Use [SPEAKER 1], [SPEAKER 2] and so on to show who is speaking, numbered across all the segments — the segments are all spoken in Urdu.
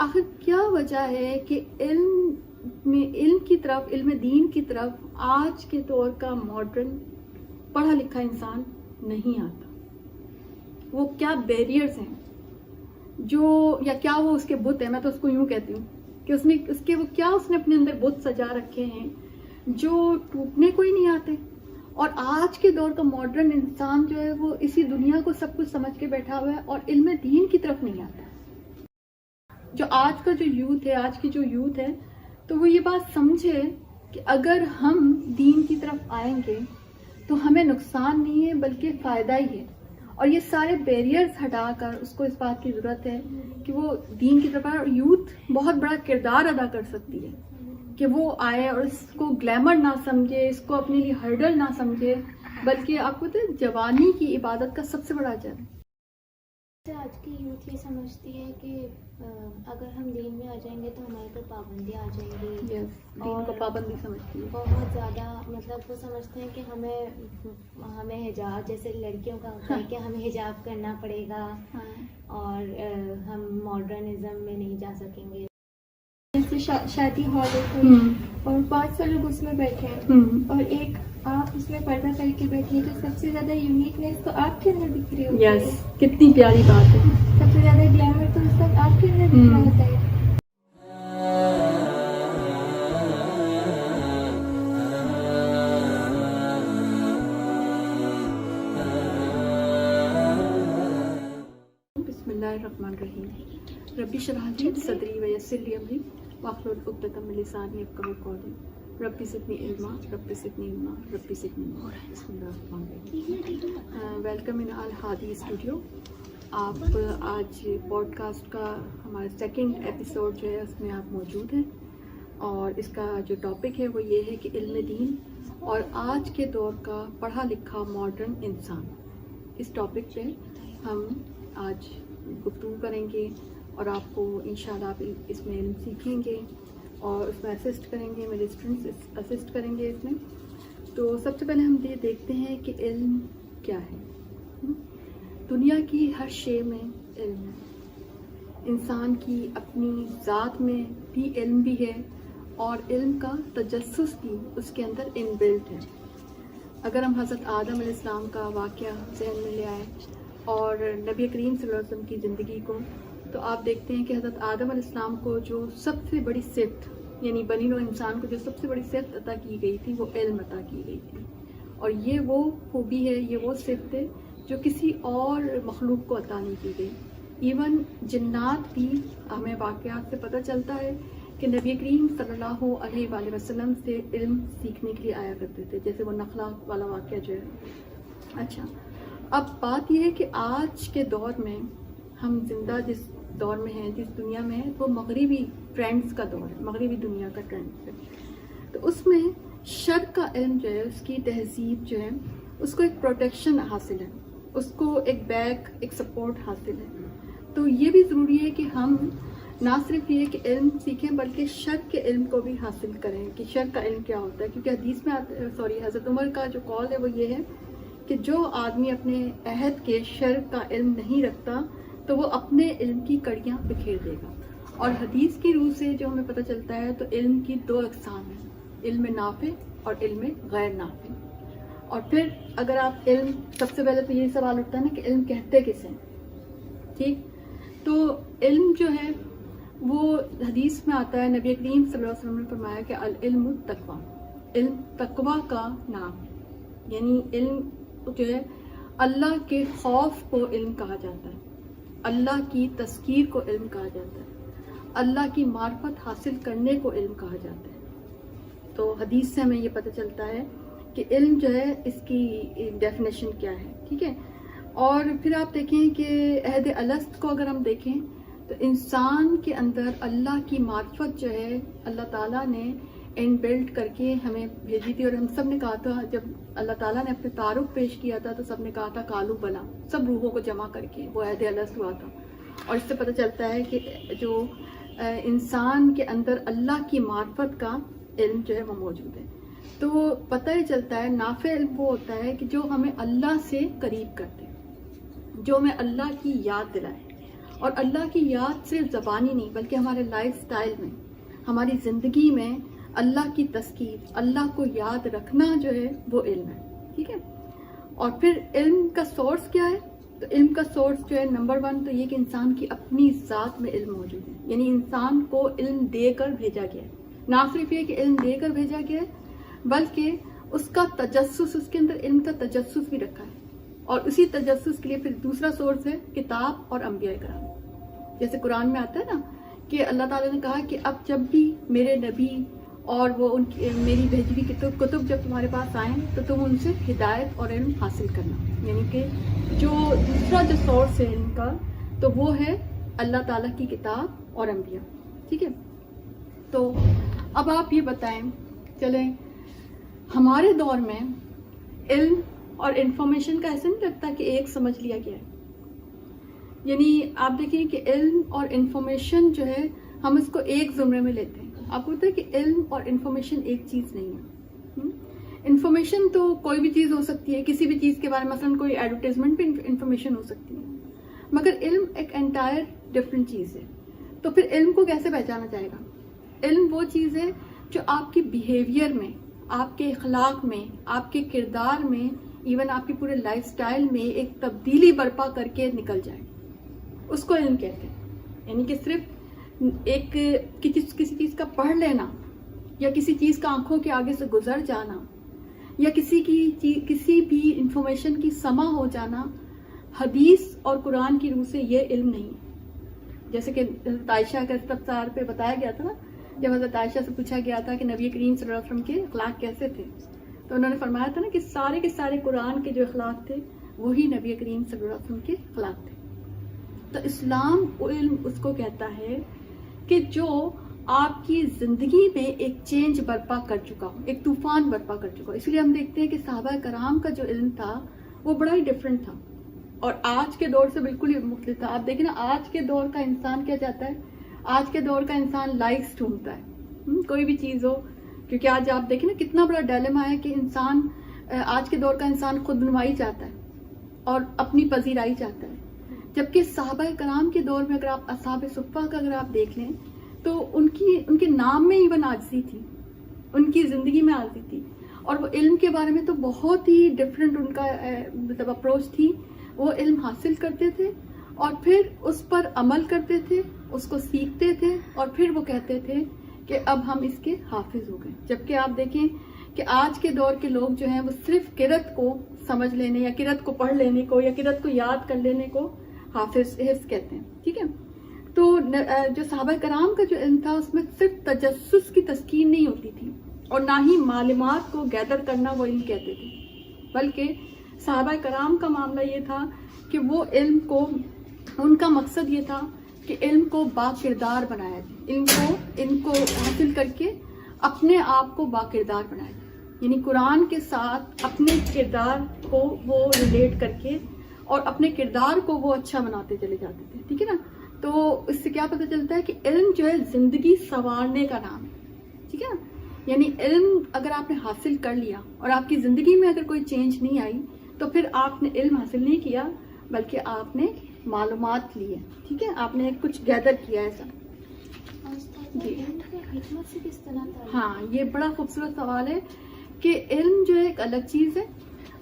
[SPEAKER 1] آخر کیا وجہ ہے کہ علم کی طرف، علم دین کی طرف آج کے دور کا ماڈرن پڑھا لکھا انسان نہیں آتا؟ وہ کیا بیریئرز ہیں یا کیا وہ اس کے بت ہیں؟ میں تو اس کو یوں کہتی ہوں کہ اس نے اپنے اندر بت سجا رکھے ہیں جو ٹوٹنے کو ہی نہیں آتے. اور آج کے دور کا ماڈرن انسان جو ہے وہ اسی دنیا کو سب کچھ سمجھ کے بیٹھا ہوا ہے اور علم دین کی طرف نہیں آتا. جو آج کا جو یوتھ ہے، آج کی جو یوتھ ہے، تو وہ یہ بات سمجھے کہ اگر ہم دین کی طرف آئیں گے تو ہمیں نقصان نہیں ہے بلکہ فائدہ ہی ہے. اور یہ سارے بیریئرز ہٹا کر اس کو اس بات کی ضرورت ہے کہ وہ دین کی طرف آئے. اور یوتھ بہت بڑا کردار ادا کر سکتی ہے کہ وہ آئے اور اس کو گلیمر نہ سمجھے، اس کو اپنے لیے ہرڈل نہ سمجھے، بلکہ آپ کو پتہ ہے جوانی کی عبادت کا سب سے بڑا اجر ہے.
[SPEAKER 2] آج کی یوتھ یہ سمجھتی ہے کہ اگر ہم دین میں آ جائیں گے تو ہمارے پر پابندیاں آ جائیں گی.
[SPEAKER 1] دین کو پابندی سمجھتی ہے
[SPEAKER 2] بہت زیادہ. مطلب وہ سمجھتے ہیں کہ ہمیں حجاب، جیسے لڑکیوں کا ہوتا ہے کہ ہمیں حجاب کرنا پڑے گا اور ہم ماڈرنزم میں نہیں جا سکیں گے.
[SPEAKER 3] جیسے شادی ہال ہے کوئی اور 500 لوگ اس میں بیٹھے ہیں اور ایک آپ اس میں پردہ کر کے بیٹھے ہیں تو سب سے زیادہ یونیکنیس تو آپ کے اندر دکھ رہی ہوتی ہے.
[SPEAKER 1] کتنی پیاری بات ہے.
[SPEAKER 3] سب سے زیادہ گلیمر تو اس وقت آپ کے اندر دکھ رہا ہوتا ہے.
[SPEAKER 1] بسم اللہ الرحمن الرحیم. ربی اشرح لی صدری ویسر لی امری واحلل عقدۃ من لسانی یفقہوا قولی. ربی زدنی علما ربی زدنی علما ربی زدنی علما. بسم اللہ الرحمن الرحیم. Welcome in Alhadi studio. آپ آج پوڈ کاسٹ کا ہمارا سیکنڈ ایپیسوڈ جو ہے اس میں آپ موجود ہیں اور اس کا جو ٹاپک ہے وہ یہ ہے کہ علم دین اور آج کے دور کا پڑھا لکھا ماڈرن انسان. اس ٹاپک پہ ہم آج گفتگو کریں گے اور آپ کو انشاءاللہ آپ اس میں علم سیکھیں گے اور اس میں اسسٹ کریں گے. میرے اسٹوڈنٹس اسسٹ کریں گے اس میں. تو سب سے پہلے ہم یہ دیکھتے ہیں کہ علم کیا ہے. دنیا کی ہر شے میں علم ہے. انسان کی اپنی ذات میں بھی علم بھی ہے اور علم کا تجسس بھی اس کے اندر ان بلٹ ہے. اگر ہم حضرت آدم علیہ السلام کا واقعہ ذہن میں لے آئے اور نبی کریم صلی اللہ علیہ وسلم کی زندگی کو، تو آپ دیکھتے ہیں کہ حضرت آدم علیہ السلام کو جو سب سے بڑی صفت، یعنی بنی نوع انسان کو جو سب سے بڑی صفت عطا کی گئی تھی وہ علم عطا کی گئی تھی. اور یہ وہ خوبی ہے، یہ وہ صفت ہے جو کسی اور مخلوق کو عطا نہیں کی گئی. ایون جنات بھی، ہمیں واقعات سے پتہ چلتا ہے کہ نبی کریم صلی اللہ علیہ وآلہ وسلم سے علم سیکھنے کے لیے آیا کرتے تھے، جیسے وہ نخلا والا واقعہ جو ہے. اچھا، اب بات یہ ہے کہ آج کے دور میں ہم زندہ جس دور میں ہیں، جس دنیا میں ہیں، وہ مغربی ٹرینڈز کا دور ہے، مغربی دنیا کا ٹرینڈ ہے. تو اس میں شرق کا علم جو ہے، اس کی تہذیب جو ہے، اس کو ایک پروٹیکشن حاصل ہے، اس کو ایک بیک، ایک سپورٹ حاصل ہے. تو یہ بھی ضروری ہے کہ ہم نہ صرف یہ کہ علم سیکھیں بلکہ شرق کے علم کو بھی حاصل کریں کہ شرق کا علم کیا ہوتا ہے. کیونکہ حدیث میں حضرت عمر کا جو قول ہے وہ یہ ہے کہ جو آدمی اپنے عہد کے شرق کا علم نہیں رکھتا تو وہ اپنے علم کی کڑیاں بکھیر دے گا. اور حدیث کی روح سے جو ہمیں پتہ چلتا ہے تو علم کی دو اقسام ہیں، علم نافع اور علم غیر نافع. اور پھر اگر آپ علم، سب سے پہلے تو یہی سوال اٹھتا ہے نا کہ علم کہتے کسے ہیں. ٹھیک، تو علم جو ہے وہ حدیث میں آتا ہے، نبی کریم صلی اللہ علیہ وسلم نے فرمایا کہ العلم التقویٰ، علم تقویٰ کا نام ہے. یعنی علم جو ہے اللہ کے خوف کو علم کہا جاتا ہے، اللہ کی تذکیر کو علم کہا جاتا ہے، اللہ کی معرفت حاصل کرنے کو علم کہا جاتا ہے. تو حدیث سے ہمیں یہ پتہ چلتا ہے کہ علم جو ہے اس کی ڈیفینیشن کیا ہے. ٹھیک ہے، اور پھر آپ دیکھیں کہ عہد الست کو اگر ہم دیکھیں تو انسان کے اندر اللہ کی معرفت جو ہے اللہ تعالیٰ نے ان بلڈ کر کے ہمیں بھیجی تھی. اور ہم سب نے کہا تھا، جب اللہ تعالیٰ نے اپنے تعارف پیش کیا تھا تو سب نے کہا تھا کالو بلا، سب روحوں کو جمع کر کے وہ عہد الست ہوا تھا. اور اس سے پتہ چلتا ہے کہ جو انسان کے اندر اللہ کی معرفت کا علم جو ہے وہ موجود ہے. تو پتہ ہی چلتا ہے نافع علم وہ ہوتا ہے کہ جو ہمیں اللہ سے قریب کرتے، جو ہمیں اللہ کی یاد دلائے. اور اللہ کی یاد صرف زبانی نہیں بلکہ ہمارے لائف سٹائل میں، ہماری زندگی میں اللہ کی تذکیر، اللہ کو یاد رکھنا جو ہے وہ علم ہے. ٹھیک ہے. اور پھر علم کا سورس کیا ہے؟ تو علم کا سورس جو ہے نمبر 1 تو یہ کہ انسان کی اپنی ذات میں علم موجود ہے. یعنی انسان کو علم دے کر بھیجا گیا ہے. نہ صرف یہ کہ علم دے کر بھیجا گیا ہے بلکہ اس کا تجسس، اس کے اندر علم کا تجسس بھی رکھا ہے. اور اسی تجسس کے لیے پھر دوسرا سورس ہے کتاب اور انبیاء کرام. جیسے قرآن میں آتا ہے نا کہ اللہ تعالیٰ نے کہا کہ اب جب بھی میرے نبی اور وہ ان کی میری بھیجی ہوئی کتب جب تمہارے پاس آئیں تو تم ان سے ہدایت اور علم حاصل کرنا. یعنی کہ جو دوسرا جو سورس ہے علم کا تو وہ ہے اللہ تعالیٰ کی کتاب اور انبیاء. ٹھیک ہے. تو اب آپ یہ بتائیں، چلیں ہمارے دور میں علم اور انفارمیشن کا ایسا نہیں لگتا کہ ایک سمجھ لیا گیا ہے. یعنی آپ دیکھیں کہ علم اور انفارمیشن جو ہے ہم اس کو ایک زمرے میں لیتے ہیں. آپ کو پتہ ہے کہ علم اور انفارمیشن ایک چیز نہیں ہے. انفارمیشن تو کوئی بھی چیز ہو سکتی ہے، کسی بھی چیز کے بارے میں، مثلا کوئی ایڈورٹیزمنٹ پہ انفارمیشن ہو سکتی ہے، مگر علم ایک انٹائر ڈفرینٹ چیز ہے. تو پھر علم کو کیسے پہچانا جائے گا؟ علم وہ چیز ہے جو آپ کی بیہیویئر میں، آپ کے اخلاق میں، آپ کے کردار میں، ایون آپ کے پورے لائف سٹائل میں ایک تبدیلی برپا کر کے نکل جائے، اس کو علم کہتے ہیں. یعنی کہ صرف ایک کسی چیز کا پڑھ لینا یا کسی چیز کا آنکھوں کے آگے سے گزر جانا یا کسی بھی انفارمیشن کی سما ہو جانا حدیث اور قرآن کی روح سے یہ علم نہیں ہے. جیسے کہ حضرت عائشہ کے استفسار پہ بتایا گیا تھا نا، جب حضرت عائشہ سے پوچھا گیا تھا کہ نبی کریم صلی اللہ علیہ وسلم کے اخلاق کیسے تھے، تو انہوں نے فرمایا تھا نا کہ سارے کے سارے قرآن کے جو اخلاق تھے وہی نبی کریم صلی اللہ علیہ وسلم کے اخلاق تھے. تو اسلام علم اس کو کہتا ہے کہ جو آپ کی زندگی میں ایک چینج برپا کر چکا ہو، ایک طوفان برپا کر چکا ہو. اس لیے ہم دیکھتے ہیں کہ صحابہ کرام کا جو علم تھا وہ بڑا ہی ڈفرینٹ تھا اور آج کے دور سے بالکل ہی مختلف تھا. آپ دیکھیں نا آج کے دور کا انسان کیا چاہتا ہے؟ آج کے دور کا انسان لائکس ڈھونڈتا ہے، کوئی بھی چیز ہو. کیونکہ آج آپ دیکھیں نا کتنا بڑا ڈائلیما ہے کہ انسان، آج کے دور کا انسان خود نمائی چاہتا ہے اور اپنی پذیرائی چاہتا ہے. جبکہ صحابہ کرام کے دور میں اگر آپ اصحاب صفہ کا اگر آپ دیکھ لیں تو ان کے نام میں ایون عاجزی تھی، ان کی زندگی میں عاجزی تھی. اور وہ علم کے بارے میں تو بہت ہی ڈفرینٹ ان کا مطلب اپروچ تھی. وہ علم حاصل کرتے تھے اور پھر اس پر عمل کرتے تھے، اس کو سیکھتے تھے اور پھر وہ کہتے تھے کہ اب ہم اس کے حافظ ہو گئے. جبکہ آپ دیکھیں کہ آج کے دور کے لوگ جو ہیں وہ صرف قرأت کو سمجھ لینے یا قرأت کو پڑھ لینے کو یا قرأت کو یاد کر لینے کو حافظ کہتے ہیں. ٹھیک ہے. تو جو صحابہ کرام کا جو علم تھا اس میں صرف تجسس کی تسکین نہیں ہوتی تھی اور نہ ہی معلومات کو گیدر کرنا وہ علم کہتے تھے، بلکہ صحابہ کرام کا معاملہ یہ تھا کہ وہ علم کو، ان کا مقصد یہ تھا کہ علم کو با کردار بنایا جائے، علم کو حاصل کر کے اپنے آپ کو با کردار بنایا جائے. یعنی قرآن کے ساتھ اپنے کردار کو وہ ریلیٹ کر کے اور اپنے کردار کو وہ اچھا بناتے چلے جاتے تھے. ٹھیک ہے نا. تو اس سے کیا پتہ چلتا ہے کہ علم جو ہے زندگی سنوارنے کا نام ہے. ٹھیک ہے نا. یعنی علم اگر آپ نے حاصل کر لیا اور آپ کی زندگی میں اگر کوئی چینج نہیں آئی تو پھر آپ نے علم حاصل نہیں کیا بلکہ آپ نے معلومات لی ہے. ٹھیک ہے. آپ نے کچھ گیدر کیا ایسا. جی
[SPEAKER 2] حکمت سے کس طرح؟
[SPEAKER 1] ہاں یہ بڑا خوبصورت سوال ہے کہ علم جو ہے ایک الگ چیز ہے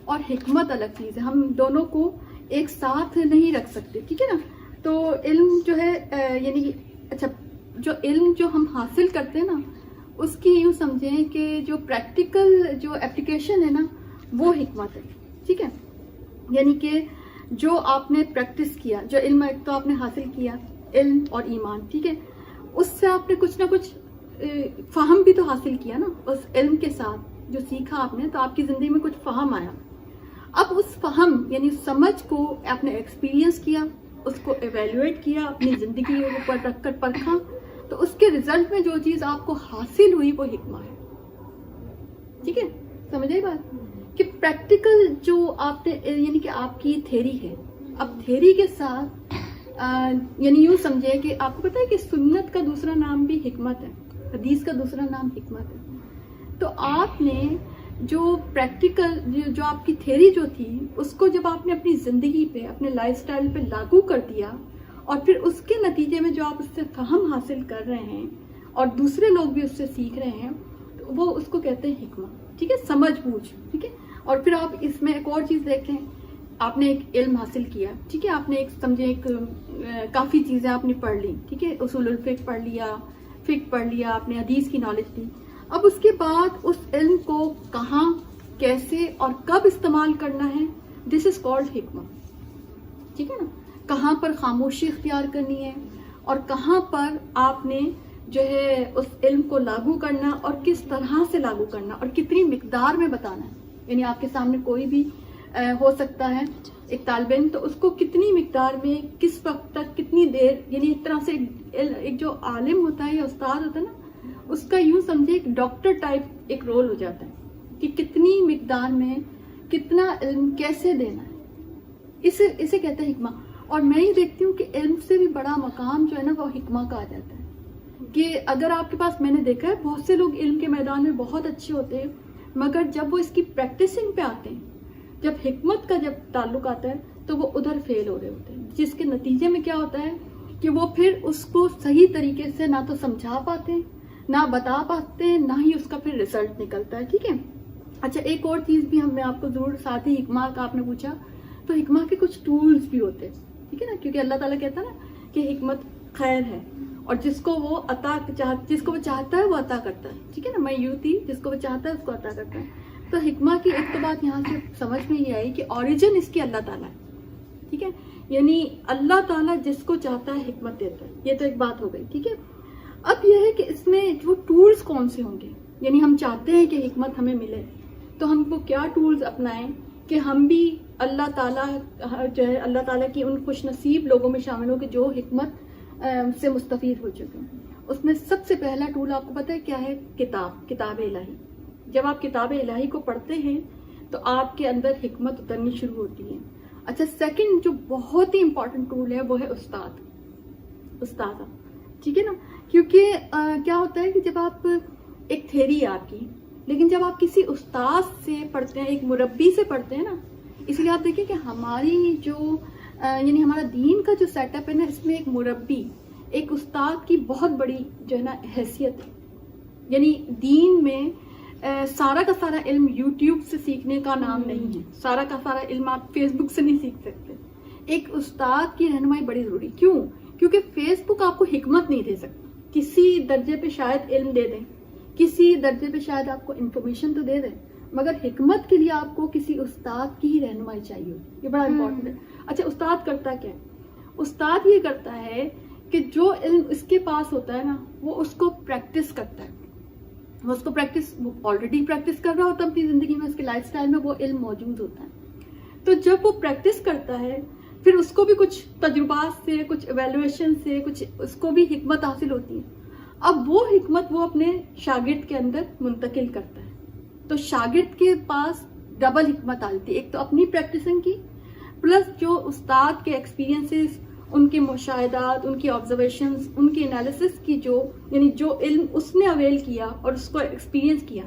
[SPEAKER 1] اور حکمت الگ چیز ہے. ہم دونوں کو ایک ساتھ نہیں رکھ سکتے. ٹھیک ہے نا. تو علم جو ہے یعنی اچھا جو علم جو ہم حاصل کرتے ہیں نا اس کی یوں سمجھیں کہ جو پریکٹیکل جو اپلیکیشن ہے نا وہ حکمت ہے. ٹھیک ہے. یعنی کہ جو آپ نے پریکٹس کیا، جو علم ایک تو آپ نے حاصل کیا، علم اور ایمان. ٹھیک ہے. اس سے آپ نے کچھ نہ کچھ فہم بھی تو حاصل کیا نا. اس علم کے ساتھ جو سیکھا آپ نے تو آپ کی زندگی میں کچھ فہم آیا. اب اس فہم یعنی سمجھ کو آپ نے ایکسپیرینس کیا، اس کو ایویلویٹ کیا، اپنی زندگی کے اوپر رکھ کر پرکھا، تو اس کے ریزلٹ میں جو چیز آپ کو حاصل ہوئی وہ حکمت ہے. ٹھیک ہے. سمجھ آئی بات کہ پریکٹیکل جو آپ نے یعنی کہ آپ کی تھیری ہے، اب تھیری کے ساتھ یعنی یوں سمجھے کہ آپ کو پتہ ہے کہ سنت کا دوسرا نام بھی حکمت ہے، حدیث کا دوسرا نام حکمت ہے. تو آپ نے جو پریکٹیکل جو آپ کی تھیری جو تھی اس کو جب آپ نے اپنی زندگی پہ، اپنے لائف سٹائل پہ لاگو کر دیا اور پھر اس کے نتیجے میں جو آپ اس سے فہم حاصل کر رہے ہیں اور دوسرے لوگ بھی اس سے سیکھ رہے ہیں، تو وہ اس کو کہتے ہیں حکمہ. ٹھیک ہے، سمجھ بوجھ. ٹھیک ہے، اور پھر آپ اس میں ایک اور چیز دیکھیں، آپ نے ایک علم حاصل کیا. ٹھیک ہے، آپ نے ایک سمجھے ایک کافی چیزیں آپ نے پڑھ لی. ٹھیک ہے، اصول الفقہ پڑھ لیا، فقہ پڑھ لیا، آپ نے حدیث کی نالج لی. اب اس کے بعد اس علم کو کہاں، کیسے اور کب استعمال کرنا ہے، دس از کالڈ حکمہ. ٹھیک ہے نا، کہاں پر خاموشی اختیار کرنی ہے اور کہاں پر آپ نے جو ہے اس علم کو لاگو کرنا اور کس طرح سے لاگو کرنا اور کتنی مقدار میں بتانا ہے. یعنی آپ کے سامنے کوئی بھی ہو سکتا ہے ایک طالب علم، تو اس کو کتنی مقدار میں کس وقت تک کتنی دیر، یعنی ایک طرح سے ایک جو عالم ہوتا ہے یا استاد ہوتا ہے نا، اس کا یوں سمجھے ایک ڈاکٹر ٹائپ ایک رول ہو جاتا ہے کہ کتنی مقدار میں کتنا علم کیسے دینا ہے، اسے کہتے ہیں حکمہ. اور میں یہ دیکھتی ہوں کہ علم سے بھی بڑا مقام جو ہے نا وہ حکمہ کا آ جاتا ہے. کہ اگر آپ کے پاس، میں نے دیکھا ہے بہت سے لوگ علم کے میدان میں بہت اچھے ہوتے ہیں، مگر جب وہ اس کی پریکٹسنگ پہ آتے ہیں، جب حکمت کا جب تعلق آتا ہے تو وہ ادھر فیل ہو رہے ہوتے ہیں، جس کے نتیجے میں کیا ہوتا ہے کہ وہ پھر اس کو صحیح طریقے سے نہ تو سمجھا پاتے ہیں، نہ بتا پاتے ہیں، نہ ہی اس کا پھر رزلٹ نکلتا ہے. ٹھیک ہے. اچھا، ایک اور چیز بھی میں آپ کو ضرور، ساتھ ہی حکمہ کا آپ نے پوچھا، تو حکمہ کے کچھ ٹولز بھی ہوتے ہیں. ٹھیک ہے نا، کیونکہ اللہ تعالیٰ کہتا ہے نا کہ حکمت خیر ہے اور جس کو وہ چاہتا ہے وہ عطا کرتا ہے. ٹھیک ہے نا، میں یوتی، جس کو وہ چاہتا ہے اس کو عطا کرتا ہے. تو حکمہ کی ایک تو بات یہاں سے سمجھ میں یہ آئی کہ اوریجن اس کی اللہ تعالیٰ ہے. ٹھیک ہے، یعنی اللہ تعالیٰ جس کو چاہتا ہے حکمت دیتا ہے. یہ تو ایک بات ہو گئی. ٹھیک ہے، اب یہ ہے کہ اس میں وہ ٹولز کون سے ہوں گے. یعنی ہم چاہتے ہیں کہ حکمت ہمیں ملے، تو ہم کو کیا ٹولز اپنائیں کہ ہم بھی اللہ تعالیٰ جو ہے اللہ تعالیٰ کی ان خوش نصیب لوگوں میں شامل ہوں کہ جو حکمت سے مستفید ہو چکے ہیں. اس میں سب سے پہلا ٹول آپ کو پتہ ہے کیا ہے؟ کتاب الہی. جب آپ کتاب الہی کو پڑھتے ہیں تو آپ کے اندر حکمت اترنی شروع ہوتی ہے. اچھا، سیکنڈ جو بہت ہی امپورٹنٹ ٹول ہے وہ ہے استاد. ٹھیک ہے نا، کیونکہ کیا ہوتا ہے کہ جب آپ ایک تھیری ہے آپ کی، لیکن جب آپ کسی استاد سے پڑھتے ہیں، ایک مربی سے پڑھتے ہیں نا، اس لیے آپ دیکھیں کہ ہماری جو یعنی ہمارا دین کا جو سیٹ اپ ہے نا، اس میں ایک مربی، ایک استاد کی بہت بڑی جو ہے نا حیثیت ہے. یعنی دین میں سارا کا سارا علم یوٹیوب سے سیکھنے کا نام نہیں ہے، سارا کا سارا علم آپ فیس بک سے نہیں سیکھ سکتے. ایک استاد کی رہنمائی بڑی ضروری. کیوں؟ کیونکہ فیس بک آپ کو حکمت نہیں دے سکتی. کسی درجے پہ شاید علم دے دیں، کسی درجے پہ شاید آپ کو انفارمیشن تو دے دیں، مگر حکمت کے لیے آپ کو کسی استاد کی ہی رہنمائی چاہیے. یہ بڑا امپورٹنٹ ہے. اچھا، استاد کرتا کیا ہے؟ استاد یہ کرتا ہے کہ جو علم اس کے پاس ہوتا ہے نا، وہ اس کو پریکٹس کرتا ہے. وہ آلریڈی پریکٹس کر رہا ہوتا ہے اپنی زندگی میں، اس کے لائف سٹائل میں وہ علم موجود ہوتا ہے. تو جب وہ پریکٹس کرتا ہے، پھر اس کو بھی کچھ تجربات سے، کچھ ایویلویشن سے، کچھ اس کو بھی حکمت حاصل ہوتی ہے. اب وہ حکمت وہ اپنے شاگرد کے اندر منتقل کرتا ہے. تو شاگرد کے پاس ڈبل حکمت آتی ہے، ایک تو اپنی پریکٹسنگ کی، پلس جو استاد کے ایکسپیرینسز، ان کے مشاہدات، ان کی آبزرویشنز، ان کی انالیسس کی یعنی جو علم اس نے اویل کیا اور اس کو ایکسپیرینس کیا،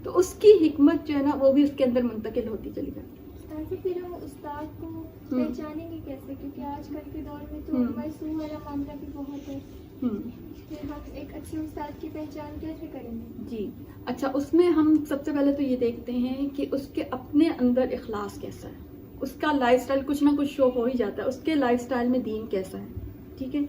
[SPEAKER 1] تو اس کی حکمت جو ہے نا وہ بھی اس کے اندر منتقل ہوتی چلی جاتی ہے.
[SPEAKER 3] پھر ہم استاد کو پہچانیں گے کیسے؟ کیونکہ آج کل کے دور میں تو مایوسی والا معاملہ بھی بہت ہے. پھر ہم ایک اچھے استاد کی پہچان کیسے کریں گے؟
[SPEAKER 1] جی اچھا، اس میں ہم سب سے پہلے تو یہ دیکھتے ہیں کہ اس کے اپنے اندر اخلاص کیسا ہے. اس کا لائف سٹائل کچھ نہ کچھ شو ہو ہی جاتا ہے، اس کے لائف سٹائل میں دین کیسا ہے. ٹھیک ہے،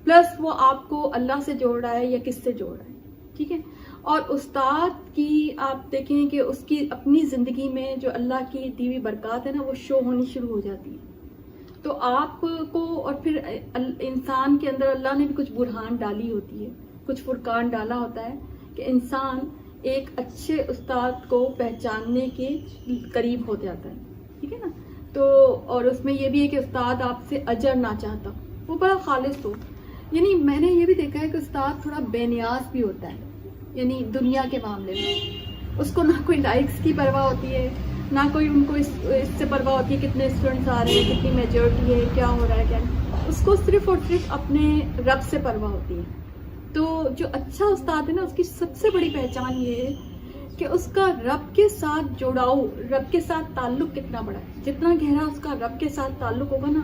[SPEAKER 1] پلس وہ آپ کو اللہ سے جوڑ رہا ہے یا کس سے جوڑ رہا ہے. ٹھیک ہے، اور استاد کی آپ دیکھیں کہ اس کی اپنی زندگی میں جو اللہ کی دی ہوئی برکات ہے نا، وہ شو ہونی شروع ہو جاتی ہے. تو آپ کو، اور پھر انسان کے اندر اللہ نے بھی کچھ برہان ڈالی ہوتی ہے، کچھ فرقان ڈالا ہوتا ہے کہ انسان ایک اچھے استاد کو پہچاننے کے قریب ہو جاتا ہے. ٹھیک ہے نا، تو اور اس میں یہ بھی ہے کہ استاد آپ سے اجر نہ چاہتا، وہ بڑا خالص ہو. یعنی میں نے یہ بھی دیکھا ہے کہ استاد تھوڑا بے نیاز بھی ہوتا ہے. یعنی دنیا کے معاملے میں اس کو نہ کوئی لائکس کی پرواہ ہوتی ہے، نہ کوئی ان کو اس سے پرواہ ہوتی ہے کتنے اسٹوڈنٹس آ رہے ہیں، کتنی میجورٹی ہے، کیا ہو رہا ہے، کیا نہیں. اس کو صرف اور صرف اپنے رب سے پرواہ ہوتی ہے. تو جو اچھا استاد ہے نا، اس کی سب سے بڑی پہچان یہ ہے کہ اس کا رب کے ساتھ جوڑاؤ، رب کے ساتھ تعلق کتنا بڑا ہے. جتنا گہرا اس کا رب کے ساتھ تعلق ہوگا نا،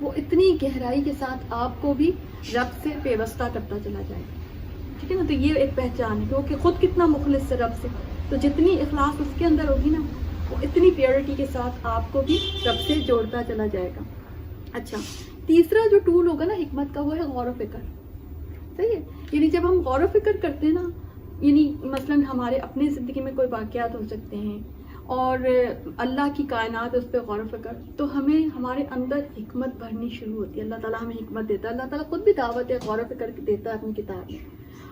[SPEAKER 1] وہ اتنی گہرائی کے ساتھ آپ کو بھی رب سے پیوستہ کرتا چلا جائے گا. ٹھیک ہے نا. تو یہ ایک پہچان ہے کہ وہ خود کتنا مخلص ہے رب سے, تو جتنی اخلاص اس کے اندر ہوگی نا وہ اتنی پیورٹی کے ساتھ آپ کو بھی رب سے جوڑتا چلا جائے گا. اچھا, تیسرا جو ٹول ہوگا نا حکمت کا وہ ہے غور و فکر. صحیح ہے. یعنی جب ہم غور و فکر کرتے ہیں نا, یعنی مثلاً ہمارے اپنے زندگی میں کوئی واقعات ہو سکتے ہیں اور اللہ کی کائنات اس پہ غور و فکر, تو ہمیں ہمارے اندر حکمت بھرنی شروع ہوتی ہے. اللہ تعالیٰ ہمیں حکمت دیتا ہے. اللہ تعالیٰ خود بھی دعوت ہے غور و فکر دیتا ہے اپنی کتاب میں.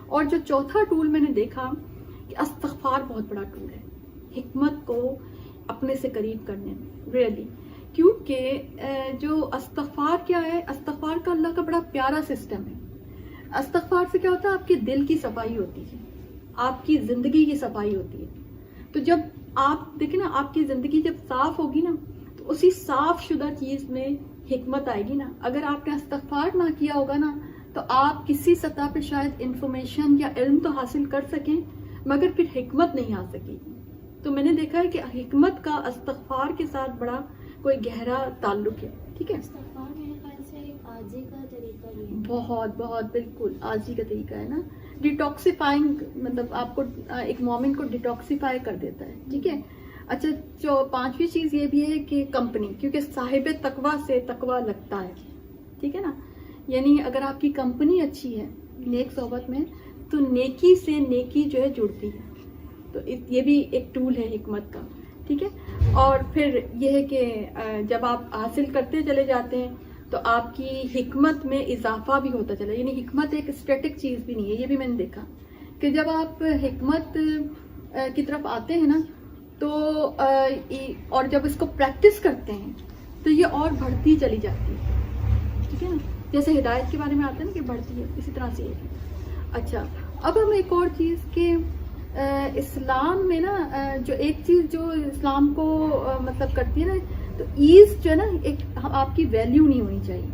[SPEAKER 1] اور جو چوتھا ٹول میں نے دیکھا کہ استغفار بہت بڑا ٹول ہے حکمت کو اپنے سے قریب کرنے میں, ریئلی. کیونکہ جو استغفار کیا ہے, استغفار کا اللہ کا بڑا پیارا سسٹم ہے. استغفار سے کیا ہوتا ہے, آپ کے دل کی صفائی ہوتی ہے, آپ کی زندگی کی صفائی ہوتی ہے. تو جب آپ دیکھیں نا, آپ کی زندگی جب صاف ہوگی نا تو اسی صاف شدہ چیز میں حکمت آئے گی نا. اگر آپ نے استغفار نہ کیا ہوگا نا تو آپ کسی سطح پہ شاید انفارمیشن یا علم تو حاصل کر سکیں مگر پھر حکمت نہیں آ سکے گی. تو میں نے دیکھا ہے کہ حکمت کا استغفار کے ساتھ بڑا کوئی گہرا تعلق ہے. ٹھیک ہے.
[SPEAKER 2] استغفار میرے خیال سے ایک عاجزی کا طریقہ بھی ہے.
[SPEAKER 1] بہت بہت بالکل عاجزی کا طریقہ ہے نا. ڈیٹاکسیفائنگ, مطلب آپ کو ایک مومن کو ڈیٹاکسیفائی کر دیتا ہے. ٹھیک ہے. اچھا, جو پانچویں چیز یہ بھی ہے کہ کمپنی, کیونکہ صاحب تقویٰ سے تقویٰ لگتا ہے. ٹھیک ہے نا. یعنی اگر آپ کی کمپنی اچھی ہے نیک صحبت میں تو نیکی سے نیکی جو ہے جڑتی ہے. تو یہ بھی ایک ٹول ہے حکمت کا. ٹھیک ہے. اور پھر یہ ہے کہ جب آپ حاصل کرتے چلے جاتے ہیں تو آپ کی حکمت میں اضافہ بھی ہوتا چلا. یعنی حکمت ایک اسٹیٹک چیز بھی نہیں ہے. یہ بھی میں نے دیکھا کہ جب آپ حکمت کی طرف آتے ہیں نا تو اور جب اس کو پریکٹس کرتے ہیں تو یہ اور بڑھتی چلی جاتی ہے. ٹھیک ہے نا. جیسے ہدایت کے بارے میں آتا ہے نا کہ بڑھتی ہے, اسی طرح سے یہ. اچھا, اب ہم ایک اور چیز کہ اسلام میں نا جو ایک چیز جو اسلام کو مطلب کرتی ہے نا, تو ایز جو ہے نا ایک آپ کی ویلیو نہیں ہونی چاہیے.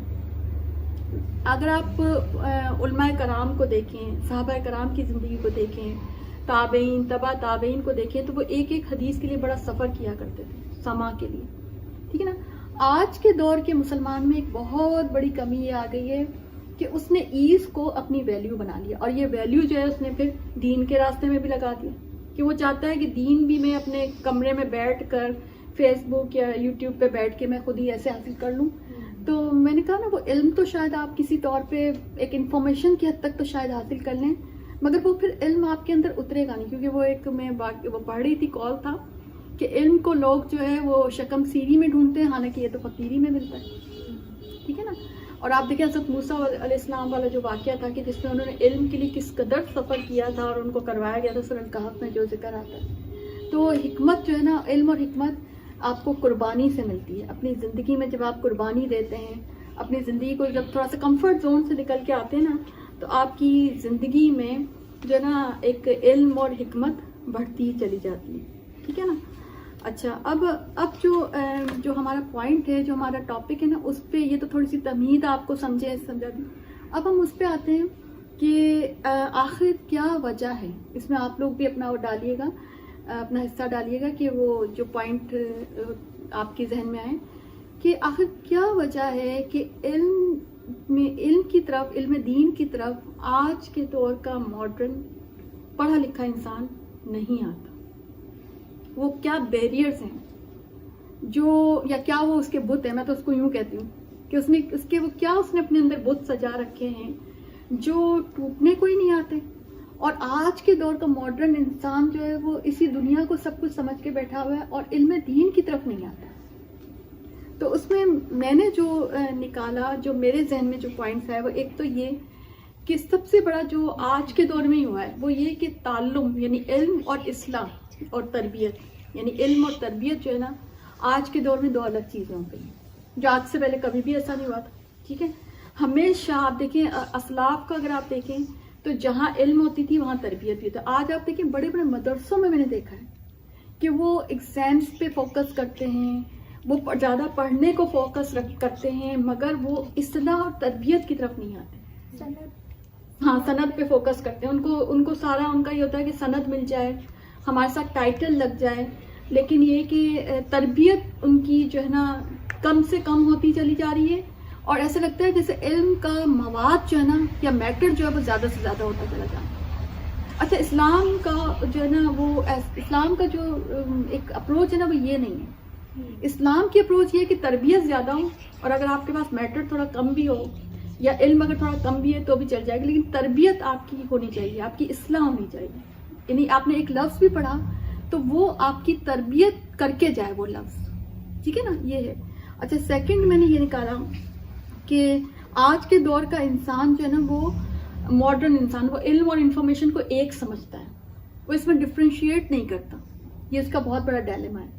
[SPEAKER 1] اگر آپ علماء کرام کو دیکھیں, صحابہ کرام کی زندگی کو دیکھیں, تابعین, تبع تابعین کو دیکھیں, تو وہ ایک ایک حدیث کے لیے بڑا سفر کیا کرتے تھے, سما کے لیے. ٹھیک ہے نا. آج کے دور کے مسلمان میں ایک بہت بڑی کمی یہ آ گئی ہے کہ اس نے ایز کو اپنی ویلیو بنا لیا, اور یہ ویلیو جو ہے اس نے پھر دین کے راستے میں بھی لگا دیا کہ وہ چاہتا ہے کہ دین بھی میں اپنے کمرے میں بیٹھ کر فیس بک یا یوٹیوب پہ بیٹھ کے میں خود ہی ایسے حاصل کر لوں. تو میں نے کہا نا وہ علم تو شاید آپ کسی طور پہ ایک انفارمیشن کی حد تک تو شاید حاصل کر لیں مگر وہ پھر علم آپ کے اندر اترے گا نہیں. کیونکہ وہ ایک میں وہ پڑھ رہی تھی, کال تھا کہ علم کو لوگ جو ہے وہ شکم سیری میں ڈھونڈتے ہیں, حالانکہ یہ تو فقیری میں ملتا ہے. ٹھیک ہے نا. اور آپ دیکھیں حضرت موسیٰ علیہ السلام والا جو واقعہ تھا کہ جس میں انہوں نے علم کے لیے کس قدر سفر کیا تھا اور ان کو کروایا گیا تھا, سورہ الکہف میں جو ذکر آتا ہے. تو حکمت جو ہے نا, علم اور حکمت آپ کو قربانی سے ملتی ہے. اپنی زندگی میں جب آپ قربانی دیتے ہیں, اپنی زندگی کو جب تھوڑا سا کمفرٹ زون سے نکل کے آتے ہیں نا, تو آپ کی زندگی میں جو ہے نا ایک علم اور حکمت بڑھتی چلی جاتی ہے. ٹھیک ہے نا. اچھا, اب جو ہمارا پوائنٹ ہے, جو ہمارا ٹاپک ہے نا, اس پہ یہ تو تھوڑی سی تمہید آپ کو سمجھا دیں. اب ہم اس پہ آتے ہیں کہ آخر کیا وجہ ہے. اس میں آپ لوگ بھی اپنا وہ ڈالیے گا, اپنا حصہ ڈالیے گا کہ وہ جو پوائنٹ آپ کے ذہن میں آئے کہ آخر کیا وجہ ہے کہ علم کی طرف, علم دین کی طرف آج کے دور کا ماڈرن پڑھا لکھا انسان نہیں آتا. وہ کیا بیریئرز ہیں جو, یا کیا وہ اس کے بت ہیں, میں تو اس کو یوں کہتی ہوں کہ اس نے اپنے اندر بت سجا رکھے ہیں جو ٹوٹنے کو ہی نہیں آتے. اور آج کے دور کا ماڈرن انسان جو ہے وہ اسی دنیا کو سب کچھ سمجھ کے بیٹھا ہوا ہے اور علم دین کی طرف نہیں آتا. تو اس میں نے جو نکالا, جو میرے ذہن میں جو پوائنٹس ہے, وہ ایک تو یہ کہ سب سے بڑا جو آج کے دور میں ہی ہوا ہے وہ یہ کہ تعلم, یعنی علم اور اصلاح اور تربیت, یعنی علم اور تربیت جو ہے نا آج کے دور میں دو الگ چیزیں ہو گئی ہیں جو آج سے پہلے کبھی بھی ایسا نہیں ہوا تھا. ٹھیک ہے. ہمیشہ آپ دیکھیں اسلاف کا اگر آپ دیکھیں تو جہاں علم ہوتی تھی وہاں تربیت بھی ہوتا. آج آپ دیکھیں بڑے بڑے مدرسوں میں نے دیکھا ہے کہ وہ ایگزامس پہ فوکس کرتے ہیں, وہ زیادہ پڑھنے کو فوکس کرتے ہیں مگر وہ اصلاح اور تربیت کی طرف نہیں آتے. ہاں, سند پہ فوکس کرتے ہیں. ان کو سارا ان کا یہ ہوتا ہے کہ سند مل جائے, ہمارے ساتھ ٹائٹل لگ جائے, لیکن یہ کہ تربیت ان کی جو ہے نا کم سے کم ہوتی چلی جا رہی ہے اور ایسا لگتا ہے جیسے علم کا مواد جو ہے نا یا میٹر جو ہے وہ زیادہ سے زیادہ ہوتا چلا جائے. اچھا اسلام کا جو ہے نا وہ اسلام کا جو ایک اپروچ ہے نا وہ یہ نہیں ہے. اسلام کی اپروچ یہ ہے کہ تربیت زیادہ ہو, اور اگر آپ کے پاس میٹر تھوڑا کم بھی ہو یا علم اگر تھوڑا کم بھی ہے تو بھی چل جائے گا, لیکن تربیت آپ کی ہونی چاہیے, آپ کی اصلاح ہونی چاہیے. یعنی آپ نے ایک لفظ بھی پڑھا تو وہ آپ کی تربیت کر کے جائے وہ لفظ, ٹھیک ہے نا, یہ ہے. اچھا سیکنڈ میں نے یہ نکالا کہ آج کے دور کا انسان جو ہے نا وہ ماڈرن انسان, وہ علم اور انفارمیشن کو ایک سمجھتا ہے, وہ اس میں ڈفرینشیٹ نہیں کرتا. یہ اس کا بہت بڑا ڈائلیما ہے.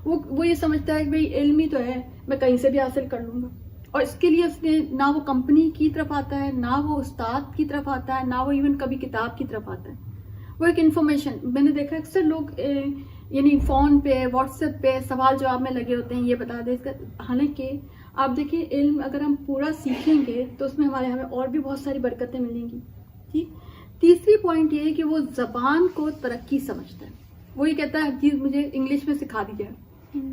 [SPEAKER 1] وہ یہ سمجھتا ہے کہ بھئی علم ہی تو ہے, میں کہیں سے بھی حاصل کر لوں گا, اور اس کے لیے اس نے نہ وہ کمپنی کی طرف آتا ہے, نہ وہ استاد کی طرف آتا ہے, نہ وہ ایون کبھی کتاب کی طرف آتا ہے. وہ ایک انفارمیشن, میں نے دیکھا اکثر لوگ یعنی فون پہ واٹس ایپ پہ سوال جواب میں لگے ہوتے ہیں, یہ بتا دیں اس کا. حالانکہ آپ دیکھیں علم اگر ہم پورا سیکھیں گے تو اس میں ہمیں اور بھی بہت ساری برکتیں ملیں گی. ٹھیک. تیسری پوائنٹ یہ ہے کہ وہ زبان کو ترقی سمجھتا ہے. وہ یہ کہتا ہے ہر چیز مجھے انگلش میں سکھا دی جائے,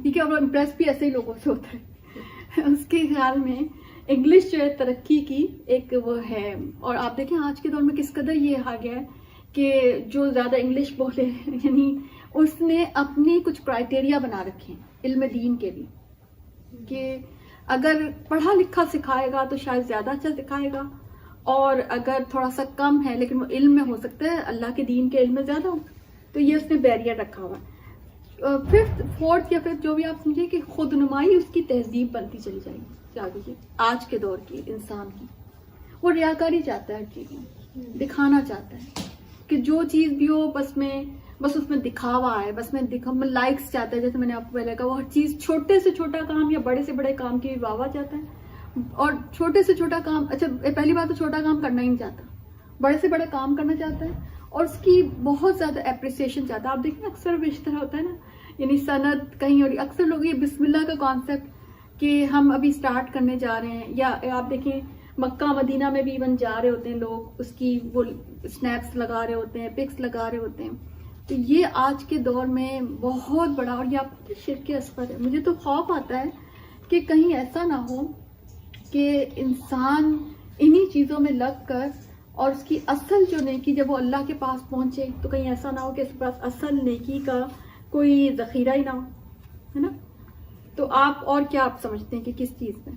[SPEAKER 1] ٹھیک ہے, اور وہ امپریس بھی ایسے ہی لوگوں سے ہوتا ہے. اس کے خیال میں انگلش جو ہے ترقی کی ایک وہ ہے. اور آپ دیکھیں آج کے دور میں کس قدر یہ آ گیا ہے کہ جو زیادہ انگلش بولے یعنی اس نے اپنی کچھ کرائٹیریا بنا رکھے ہیں علم دین کے بھی, کہ اگر پڑھا لکھا سکھائے گا تو شاید زیادہ اچھا سکھائے گا, اور اگر تھوڑا سا کم ہے لیکن وہ علم میں ہو سکتا ہے اللہ کے دین کے علم میں زیادہ ہو, تو یہ اس نے بیریئر رکھا ہوا ہے. ففتھ فورتھ یا پھر جو بھی آپ سمجھے کہ خود نمائی اس کی تہذیب بنتی چلی جائے گی. کیا کیجیے آج کے دور کی انسان کی, وہ ریاکاری چاہتا ہے, ہر چیز میں دکھانا چاہتا ہے کہ جو چیز بھی ہو بس اس میں دکھاوا ہے, بس میں لائکس چاہتا ہے. جیسے میں نے آپ کو پہلے کہا, وہ ہر چیز چھوٹے سے چھوٹا کام یا بڑے سے بڑے کام کی واہ واہ چاہتا ہے, اور چھوٹے سے چھوٹا کام, اچھا پہلی بات تو چھوٹا کام کرنا ہی نہیں چاہتا, بڑے سے بڑا کام کرنا چاہتا ہے, اور اس کی بہت زیادہ اپریسیشن چاہتا ہے. آپ دیکھیں اکثر وہ اس طرح ہوتا ہے نا, یعنی سند کہیں, اور اکثر لوگ یہ بسم اللہ کا کانسیپٹ کہ ہم ابھی اسٹارٹ کرنے جا رہے ہیں, یا آپ دیکھیں مکہ مدینہ میں بھی ایون جا رہے ہوتے ہیں لوگ, اس کی وہ اسنیپس لگا رہے ہوتے ہیں, پکس لگا رہے ہوتے ہیں. تو یہ آج کے دور میں بہت بڑا, اور یہ آپ شرک اصغر ہے. مجھے تو خوف آتا ہے کہ کہیں ایسا نہ ہو کہ انسان انہی چیزوں میں لگ کر, اور اس کی اصل جو نیکی جب وہ اللہ کے پاس پہنچے تو کہیں ایسا نہ ہو کہ اس کے پاس اصل نیکی کا کوئی ذخیرہ ہی نہ ہو, ہے نا. تو آپ اور کیا آپ سمجھتے ہیں کہ کس چیز میں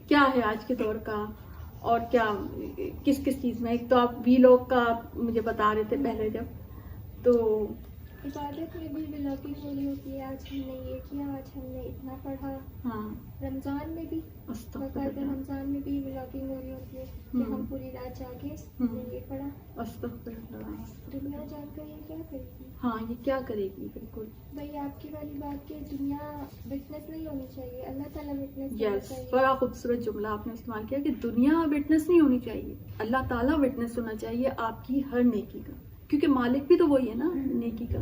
[SPEAKER 1] کیا ہے آج کے دور کا, اور کیا کس چیز میں؟ ایک تو آپ وی لوگ کا مجھے بتا رہے تھے پہلے جب, تو
[SPEAKER 3] عبادت میں بھی ولاگنگ ہو رہی ہوتی ہے, آج ہم نے یہ کیا, آج ہم نے اتنا پڑھا. ہاں رمضان میں بھی باقاعدہ رمضان میں بھی ولاگنگ ہو رہی ہوتی ہے کہ ہم پوری رات جاگے ہم نے یہ پڑھا. دنیا جان کر یہ کیا کرے گی؟
[SPEAKER 1] ہاں یہ کیا کرے گی, بالکل.
[SPEAKER 3] بھائی آپ کی والی بات کہ دنیا وٹنس نہیں ہونی چاہیے, اللہ تعالیٰ وٹنس ہونی چاہیے.
[SPEAKER 1] بڑا خوبصورت جملہ آپ نے استعمال کیا کہ دنیا وٹنس نہیں ہونی چاہیے, اللہ تعالیٰ وٹنس ہونا چاہیے آپ کی ہر نیکی کا, کیونکہ مالک بھی تو وہی ہے نا نیکی کا.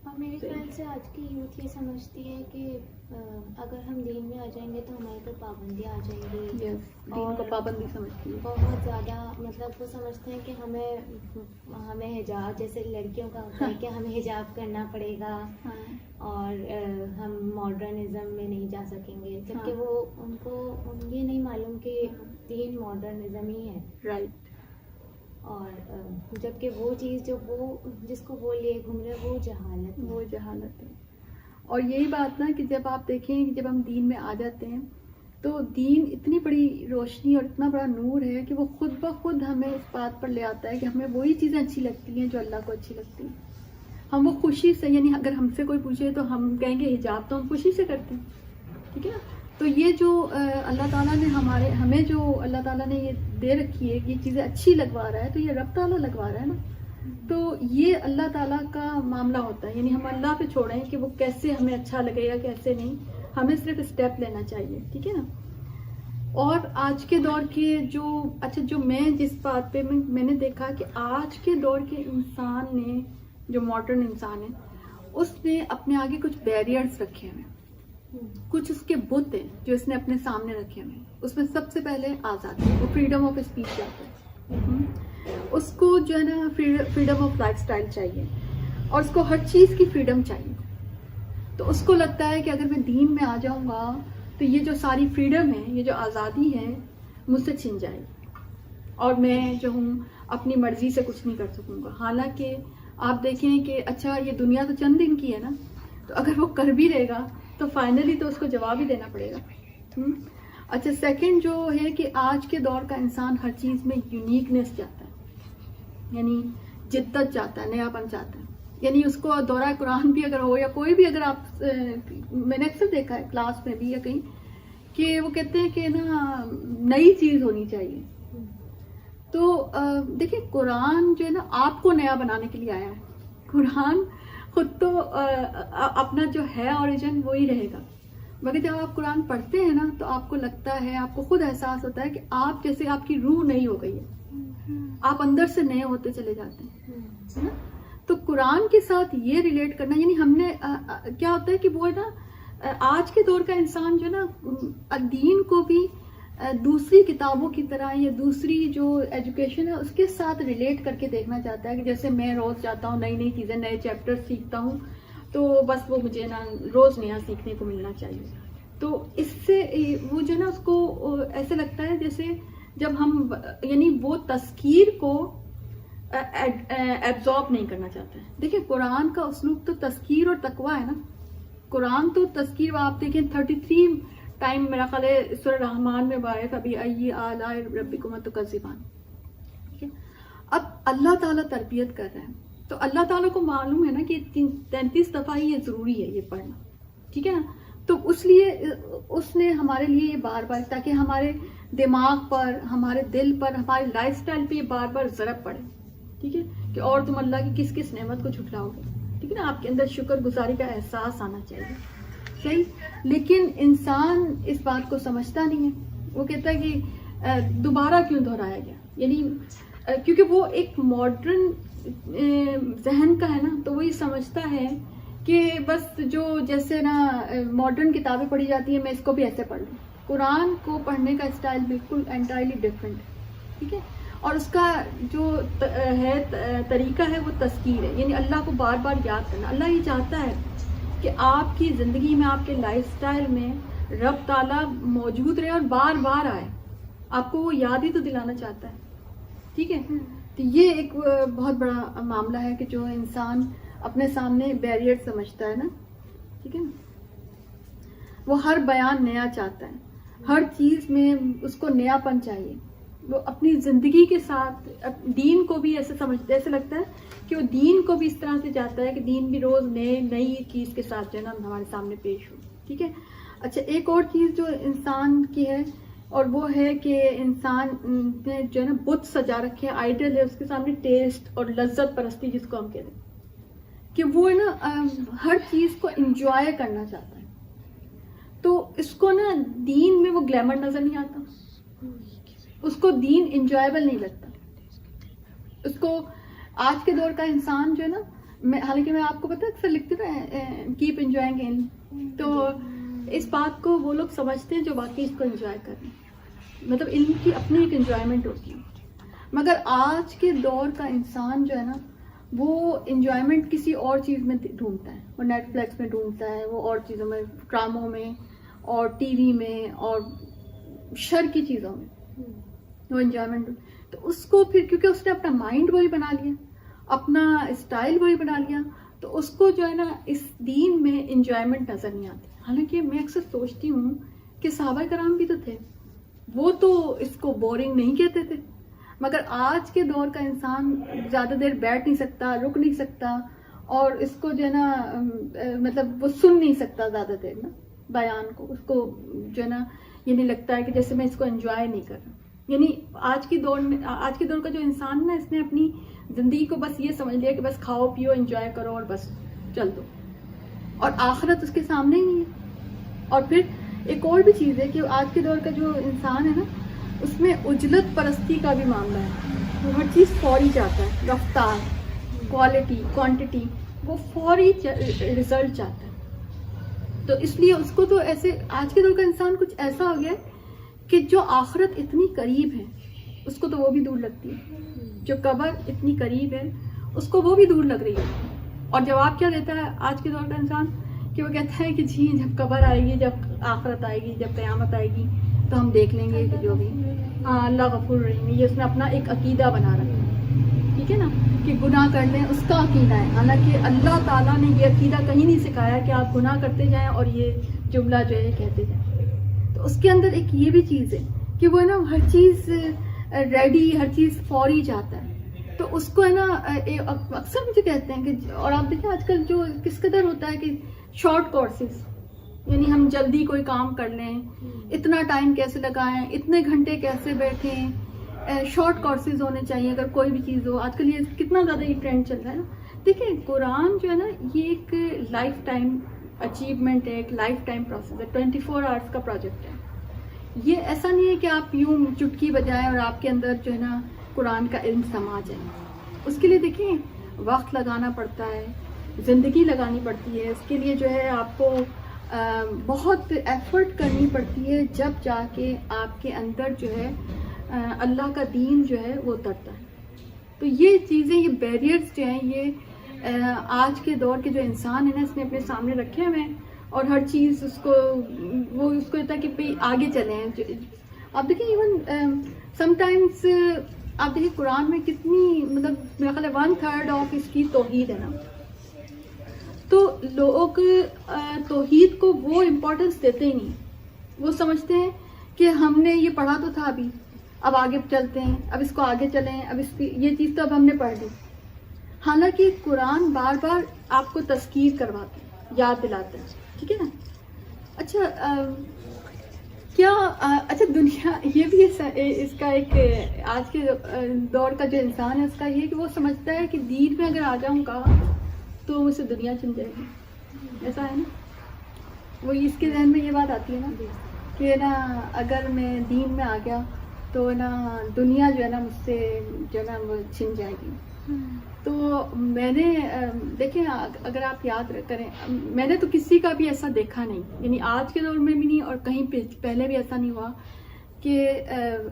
[SPEAKER 2] اور میرے خیال سے آج کی یوتھ یہ سمجھتی ہے کہ اگر ہم دین میں آ جائیں گے تو ہمارے پر پابندیاں آ جائیں گی.
[SPEAKER 1] دین کو پابندی سمجھتی ہے
[SPEAKER 2] بہت زیادہ, مطلب وہ سمجھتے ہیں کہ ہمیں حجاب, جیسے لڑکیوں کا ہوتا ہے کہ ہمیں حجاب کرنا پڑے گا, اور ہم ماڈرنزم میں نہیں جا سکیں گے, جبکہ وہ ان کو یہ نہیں معلوم کہ دین ماڈرنزم ہی ہے. رائٹ. اور جبکہ وہ چیز جو وہ جس کو وہ لیے گھوم رہے وہ جہالت ہے.
[SPEAKER 1] اور یہی بات نا کہ جب آپ دیکھیں کہ جب ہم دین میں آ جاتے ہیں تو دین اتنی بڑی روشنی اور اتنا بڑا نور ہے کہ وہ خود بخود ہمیں اس بات پر لے آتا ہے کہ ہمیں وہی چیزیں اچھی لگتی ہیں جو اللہ کو اچھی لگتی ہیں. ہم وہ خوشی سے, یعنی اگر ہم سے کوئی پوچھے تو ہم کہیں گے حجاب تو ہم خوشی سے کرتے ہیں, ٹھیک ہے. تو یہ جو اللہ تعالیٰ نے ہمیں جو اللہ تعالیٰ نے یہ دے رکھی ہے, یہ چیزیں اچھی لگوا رہا ہے, تو یہ رب تعالیٰ لگوا رہا ہے نا. تو یہ اللہ تعالیٰ کا معاملہ ہوتا ہے, یعنی ہم اللہ پہ چھوڑیں کہ وہ کیسے ہمیں اچھا لگے گا کیسے نہیں, ہمیں صرف اسٹیپ لینا چاہیے, ٹھیک ہے نا. اور آج کے دور کے جو میں جس بات پہ میں نے دیکھا کہ آج کے دور کے انسان نے, جو ماڈرن انسان ہے, اس نے اپنے آگے کچھ بیریئرز رکھے ہیں, کچھ اس کے بت ہیں جو اس نے اپنے سامنے رکھے ہوئے ہیں. اس میں سب سے پہلے آزادی, وہ فریڈم آف اسپیچ چاہتا ہے, اس کو جو ہے نا فریڈم آف لائف سٹائل چاہیے, اور اس کو ہر چیز کی فریڈم چاہیے. تو اس کو لگتا ہے کہ اگر میں دین میں آ جاؤں گا تو یہ جو ساری فریڈم ہے, یہ جو آزادی ہے, مجھ سے چھن جائے گی, اور میں جو ہوں اپنی مرضی سے کچھ نہیں کر سکوں گا. حالانکہ آپ دیکھیں کہ اچھا یہ دنیا تو چند دن کی ہے نا, تو اگر وہ کر بھی رہے گا تو فائنلی تو اس کو جواب ہی دینا پڑے گا. اچھا سیکنڈ جو ہے کہ آج کے دور کا انسان ہر چیز میں یونیکنیس چاہتا ہے, یعنی جدت چاہتا ہے, نیا پن چاہتا ہے. یعنی اس کو دورہ قرآن بھی اگر ہو یا کوئی بھی, اگر آپ, میں نے اکثر دیکھا ہے کلاس میں بھی یا کہیں, کہ وہ کہتے ہیں کہ نا نئی چیز ہونی چاہیے. تو دیکھیں قرآن جو ہے نا آپ کو نیا بنانے کے لیے آیا ہے. قرآن خود تو اپنا جو ہے اوریجن وہی رہے گا, مگر جب آپ قرآن پڑھتے ہیں نا تو آپ کو لگتا ہے, آپ کو خود احساس ہوتا ہے کہ آپ جیسے آپ کی روح نئی ہو گئی ہے, آپ اندر سے نئے ہوتے چلے جاتے ہیں. تو قرآن کے ساتھ یہ ریلیٹ کرنا, یعنی ہم نے کیا ہوتا ہے کہ وہ ہے نا آج کے دور کا انسان جو ہے نا دین کو بھی دوسری کتابوں کی طرح یا دوسری جو ایجوکیشن ہے اس کے ساتھ ریلیٹ کر کے دیکھنا چاہتا ہے. کہ جیسے میں روز جاتا ہوں, نئی نئی چیزیں, نئے چیپٹر سیکھتا ہوں, تو بس وہ مجھے نا روز نیا سیکھنے کو ملنا چاہیے. تو اس سے وہ جو ہے نا اس کو ایسے لگتا ہے جیسے جب ہم, یعنی وہ تذکیر کو ایبزارب نہیں کرنا چاہتے ہیں. دیکھیں قرآن کا اسلوب تو تذکیر اور تقویٰ ہے نا. قرآن تو تذکیر, آپ دیکھیں 33 ٹائم میرا خیال ہے سورہ رحمان میں بائے فبی ای آلاء ربکما تکذبان. ٹھیک ہے, اب اللہ تعالیٰ تربیت کر رہے ہیں, تو اللہ تعالیٰ کو معلوم ہے نا کہ 33 دفعہ یہ ضروری ہے یہ پڑھنا. ٹھیک ہے نا, تو اس لیے اس نے ہمارے لیے یہ بار بار, تاکہ ہمارے دماغ پر, ہمارے دل پر, ہمارے لائف سٹائل پہ یہ بار بار ضرب پڑے. ٹھیک ہے, کہ اور تم اللہ کی کس کس نعمت کو جھٹلاؤ گے. ٹھیک ہے نا, آپ کے اندر شکر گزاری کا احساس آنا چاہیے. صحیح, لیکن انسان اس بات کو سمجھتا نہیں ہے. وہ کہتا ہے کہ دوبارہ کیوں دہرایا گیا, یعنی کیونکہ وہ ایک ماڈرن ذہن کا ہے نا, تو وہ یہ سمجھتا ہے کہ بس جو جیسے نا ماڈرن کتابیں پڑھی جاتی ہیں میں اس کو بھی ایسے پڑھ لوں. قرآن کو پڑھنے کا اسٹائل بالکل انٹائرلی ڈفرینٹ ہے. ٹھیک ہے, اور اس کا جو ہے طریقہ ہے وہ تذکیر ہے, یعنی اللہ کو بار بار یاد کرنا. اللہ یہ چاہتا ہے کہ آپ کی زندگی میں, آپ کے لائف سٹائل میں رب تعالیٰ موجود رہے اور بار بار آئے. آپ کو وہ یاد ہی تو دلانا چاہتا ہے. ٹھیک ہے, تو یہ ایک بہت بڑا معاملہ ہے کہ جو انسان اپنے سامنے بیریئر سمجھتا ہے نا. ٹھیک ہے نا, وہ ہر بیان نیا چاہتا ہے, ہر چیز میں اس کو نیا پن چاہیے. وہ اپنی زندگی کے ساتھ دین کو بھی ایسے سمجھتے, ایسے لگتا ہے کہ وہ دین کو بھی اس طرح سے چاہتا ہے کہ دین بھی روز نئی چیز کے ساتھ جو ہے نا ہمارے سامنے پیش ہو. ٹھیک ہے, اچھا ایک اور چیز جو انسان کی ہے, اور وہ ہے کہ انسان نے جو ہے نا بت سجا رکھے, آئیڈل ہے اس کے سامنے, ٹیسٹ اور لذت پرستی جس کو ہم کہتے ہیں, کہ وہ ہے نا ہر چیز کو انجوائے کرنا چاہتا ہے. تو اس کو نا دین میں وہ گلیمر نظر نہیں آتا, اس کو دین انجوائبل نہیں لگتا. اس کو آج کے دور کا انسان جو ہے نا, حالانکہ میں آپ کو پتا اکثر لکھتے رہے کیپ انجوائنگ علم, تو اس بات کو وہ لوگ سمجھتے ہیں جو واقعی اس کو انجوائے کر رہے ہیں. مطلب علم کی اپنی ایک انجوائمنٹ ہوتی ہے, مگر آج کے دور کا انسان جو ہے نا وہ انجوائمنٹ کسی اور چیز میں ڈھونڈتا ہے. وہ نیٹ فلیکس میں ڈھونڈتا ہے, وہ اور چیزوں میں, ڈراموں میں اور ٹی وی میں اور شر کی چیزوں میں وہ انجوائمنٹ. تو اس کو پھر کیونکہ اس نے اپنا مائنڈ وہی بنا لیا, اپنا اسٹائل وہی بنا لیا, تو اس کو جو ہے نا اس دین میں انجوائمنٹ نظر نہیں آتی. حالانکہ میں اکثر سوچتی ہوں کہ صحابہ کرام بھی تو تھے, وہ تو اس کو بورنگ نہیں کہتے تھے, مگر آج کے دور کا انسان زیادہ دیر بیٹھ نہیں سکتا, رک نہیں سکتا, اور اس کو جو ہے نا مطلب وہ سن نہیں سکتا زیادہ دیر نا بیان کو. اس کو جو ہے نا یہ نہیں لگتا ہے کہ جیسے میں اس کو انجوائے نہیں کر رہا. یعنی آج کے دور کا جو انسان ہے نا, اس نے اپنی زندگی کو بس یہ سمجھ لیا کہ بس کھاؤ پیو انجوائے کرو اور بس چل دو, اور آخرت اس کے سامنے ہی نہیں ہے. اور پھر ایک اور بھی چیز ہے کہ آج کے دور کا جو انسان ہے نا, اس میں عجلت پرستی کا بھی معاملہ ہے. وہ ہر چیز فوری چاہتا ہے, رفتار, کوالٹی, کوانٹٹی, وہ فوری رزلٹ چاہتا ہے. تو اس لیے اس کو تو ایسے آج کے دور کا انسان کچھ ایسا ہو گیا کہ جو آخرت اتنی قریب ہے اس کو تو وہ بھی دور لگتی ہے, جو قبر اتنی قریب ہے اس کو وہ بھی دور لگ رہی ہے. اور جواب کیا دیتا ہے آج کے دور کا انسان کہ وہ کہتا ہے کہ جی جب قبر آئے گی، جب آخرت آئے گی، جب قیامت آئے گی تو ہم دیکھ لیں گے کہ جو بھی اللہ غفور رحیم، یہ اس نے اپنا ایک عقیدہ بنا رکھا ہے، ٹھیک ہے نا، کہ گناہ کر لیں اس کا عقیدہ ہے. حالانکہ اللہ تعالیٰ نے یہ عقیدہ کہیں نہیں سکھایا کہ آپ گناہ کرتے جائیں اور یہ جملہ جو ہے کہتے جائیں. تو اس کے اندر ایک یہ بھی چیز ہے کہ وہ ہے نا ہر چیز ریڈی، ہر چیز فوری چاہتا ہے. تو اس کو ہے نا اکثر مجھے کہتے ہیں کہ، اور آپ دیکھیں آج کل جو کس قدر ہوتا ہے کہ شارٹ کورسز، یعنی ہم جلدی کوئی کام کر لیں، اتنا ٹائم کیسے لگائیں، اتنے گھنٹے کیسے بیٹھیں، شارٹ کورسز ہونے چاہیے اگر کوئی بھی چیز ہو. آج کل یہ کتنا زیادہ یہ ٹرینڈ چل رہا ہے نا. دیکھیں قرآن جو ہے نا یہ ایک لائف ٹائم اچیومنٹ ہے، ایک لائف ٹائم پروسیس ہے، 24 آورس کا پروجیکٹ ہے. یہ ایسا نہیں ہے کہ آپ یوں چٹکی بجائیں اور آپ کے اندر جو ہے نا قرآن کا علم سما جائے. اس کے لیے دیکھیں وقت لگانا پڑتا ہے، زندگی لگانی پڑتی ہے. اس کے لیے جو ہے آپ کو بہت ایفرٹ کرنی پڑتی ہے، جب جا کے آپ کے اندر جو ہے اللہ کا دین جو ہے وہ اترتا ہے. تو یہ چیزیں، یہ بیریئرز جو ہیں، یہ آج کے دور کے جو انسان ہے نا اس نے اپنے سامنے رکھے ہوئے ہیں، اور ہر چیز اس کو ہوتا ہے کہ بھئی آگے چلیں. آپ دیکھیں ایون سم ٹائمس آپ دیکھیں قرآن میں کتنی، مطلب میرا خیال ہے 1/3 آف اس کی توحید ہے نا. تو لوگ توحید کو وہ امپورٹنس دیتے ہی نہیں. وہ سمجھتے ہیں کہ ہم نے یہ پڑھا تو تھا، ابھی اب آگے چلتے ہیں، اب اس کو آگے چلیں، اب اس کی یہ چیز تو اب ہم نے پڑھ لی. حالانکہ قرآن بار بار آپ کو تذکیر کرواتا ہے، یاد دلاتا ہے، ٹھیک ہے نا. اچھا اچھا دنیا یہ بھی اس کا ایک آج کے دور کا جو انسان ہے اس کا یہ کہ وہ سمجھتا ہے کہ دین میں اگر آ جاؤں گا تو مجھ سے دنیا چھن جائے گی. ایسا ہے نا، وہ اس کے ذہن میں یہ بات آتی ہے نا کہ نا اگر میں دین میں آ گیا تو نا دنیا جو ہے نا مجھ سے جو ہے نا وہ چھن جائے گی. تو میں نے دیکھیں اگر آپ یاد کریں، میں نے تو کسی کا بھی ایسا دیکھا نہیں، یعنی آج کے دور میں بھی نہیں اور کہیں پہلے بھی ایسا نہیں ہوا کہ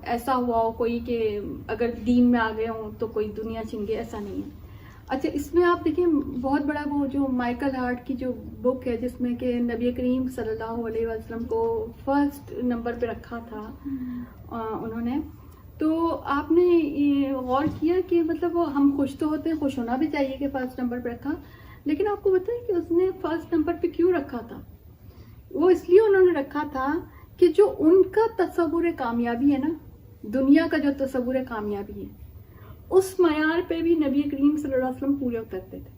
[SPEAKER 1] ایسا ہوا ہو کوئی کہ اگر دین میں آ گئے ہوں تو کوئی دنیا چھن گئی، ایسا نہیں ہے. اچھا اس میں آپ دیکھیں بہت بڑا وہ جو مائیکل ہارٹ کی جو بک ہے جس میں کہ نبی کریم صلی اللہ علیہ وسلم کو فرسٹ نمبر پہ رکھا تھا انہوں نے. تو آپ نے غور کیا کہ مطلب وہ ہم خوش تو ہوتے ہیں، خوش ہونا بھی چاہیے کہ فرسٹ نمبر پہ رکھا، لیکن آپ کو بتائیں کہ اس نے فرسٹ نمبر پہ کیوں رکھا تھا؟ وہ اس لیے انہوں نے رکھا تھا کہ جو ان کا تصور کامیابی ہے نا، دنیا کا جو تصور کامیابی ہے، اس معیار پہ بھی نبی کریم صلی اللہ علیہ وسلم پورے اترتے تھے.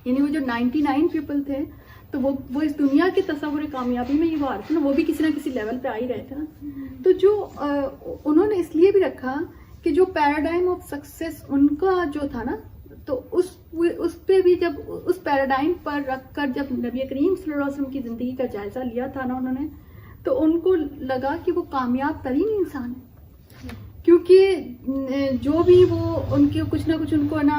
[SPEAKER 1] یعنی وہ جو 99 پیپل تھے تو وہ اس دنیا کے تصور کامیابی میں یہ وہ آ رہے تھے نا، وہ بھی کسی نہ کسی لیول پہ آ ہی رہے تھے نا. تو جو انہوں نے اس لیے بھی رکھا کہ جو پیراڈائم آف سکسیس ان کا جو تھا نا، تو اس پہ بھی جب اس پیراڈائم پر رکھ کر جب نبی کریم صلی اللہ علیہ وسلم کی زندگی کا جائزہ لیا تھا نا انہوں نے، تو ان کو لگا کہ وہ کامیاب ترین انسان ہے. کیونکہ جو بھی وہ ان کے کچھ نہ کچھ ان کو نا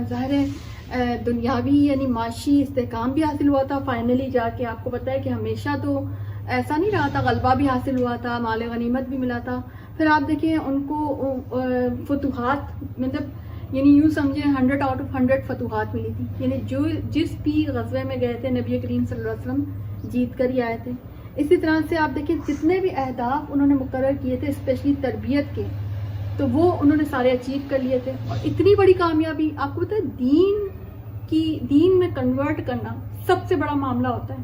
[SPEAKER 1] ظاہر ہے دنیاوی یعنی معاشی استحکام بھی حاصل ہوا تھا فائنلی جا کے. آپ کو پتہ ہے کہ ہمیشہ تو ایسا نہیں رہا تھا، غلبہ بھی حاصل ہوا تھا، مال غنیمت بھی ملا تھا. پھر آپ دیکھیں ان کو فتوحات، مطلب یعنی یوں سمجھیں 100 آؤٹ آف 100 فتوحات ملی تھی. یعنی جو جس بھی غزوے میں گئے تھے نبی کریم صلی اللہ علیہ وسلم جیت کر ہی آئے تھے. اسی طرح سے آپ دیکھیں جتنے بھی اہداف انہوں نے مقرر کیے تھے اسپیشلی تربیت کے، تو وہ انہوں نے سارے اچیو کر لیے تھے. اور اتنی بڑی کامیابی آپ کو پتہ ہے دین میں کنورٹ کرنا سب سے بڑا معاملہ ہوتا ہے.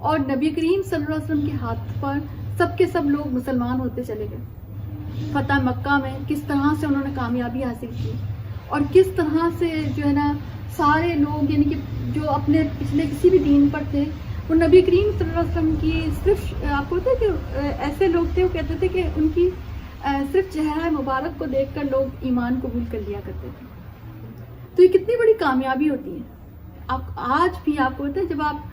[SPEAKER 1] اور نبی کریم صلی اللہ علیہ وسلم کے ہاتھ پر سب کے سب لوگ مسلمان ہوتے چلے گئے. فتح مکہ میں کس طرح سے انہوں نے کامیابی حاصل کی، اور کس طرح سے جو ہے نا سارے لوگ یعنی کہ جو اپنے پچھلے کسی بھی دین پر تھے وہ نبی کریم صلی اللہ علیہ وسلم کی صرف آپ کو پتہ ہے کہ ایسے لوگ تھے وہ کہتے تھے کہ ان کی صرف چہرہ مبارک کو دیکھ کر لوگ ایمان قبول کر لیا کرتے تھے. تو یہ کتنی بڑی کامیابی ہوتی ہے. آج بھی آپ کو پتہ ہے جب آپ